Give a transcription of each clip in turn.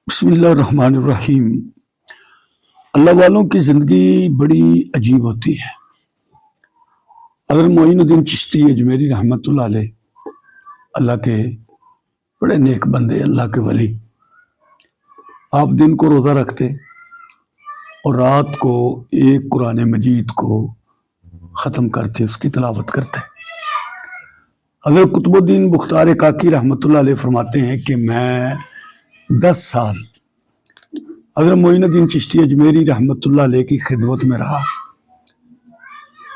بسم اللہ الرحمن الرحیم۔ اللہ والوں کی زندگی بڑی عجیب ہوتی ہے۔ حضرت معین الدین چشتی اجمیری رحمۃ اللہ علیہ، اللہ کے بڑے نیک بندے، اللہ کے ولی، آپ دن کو روزہ رکھتے اور رات کو ایک قرآن مجید کو ختم کرتے، اس کی تلاوت کرتے۔ حضرت قطب الدین بختار کاکی رحمۃ اللہ علیہ فرماتے ہیں کہ میں 10 سال حضرت معین الدین چشتی اجمیری رحمۃ اللہ علیہ کی خدمت میں رہا۔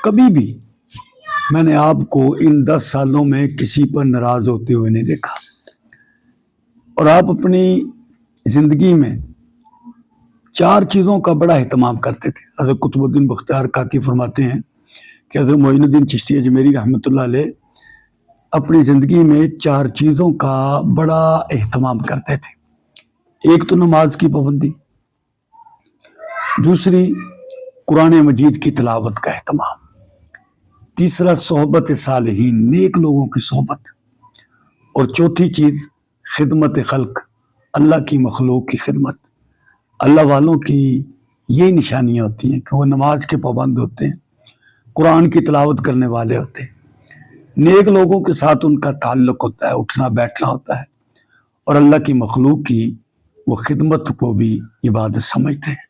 کبھی بھی میں نے آپ کو ان 10 سالوں میں کسی پر ناراض ہوتے ہوئے نہیں دیکھا، اور آپ اپنی زندگی میں 4 چیزوں کا بڑا اہتمام کرتے تھے۔ حضرت قطب الدین بختار کاکی فرماتے ہیں کہ حضرت معین الدین چشتی اجمیری رحمۃ اللہ علیہ اپنی زندگی میں 4 چیزوں کا بڑا اہتمام کرتے تھے۔ ایک تو نماز کی پابندی، دوسری قرآن مجید کی تلاوت کا اہتمام، تیسرا صحبت صالحین، نیک لوگوں کی صحبت، اور چوتھی چیز خدمت خلق، اللہ کی مخلوق کی خدمت۔ اللہ والوں کی یہ نشانیاں ہوتی ہیں کہ وہ نماز کے پابند ہوتے ہیں، قرآن کی تلاوت کرنے والے ہوتے ہیں، نیک لوگوں کے ساتھ ان کا تعلق ہوتا ہے، اٹھنا بیٹھنا ہوتا ہے، اور اللہ کی مخلوق کی وہ خدمت کو بھی عبادت سمجھتے ہیں۔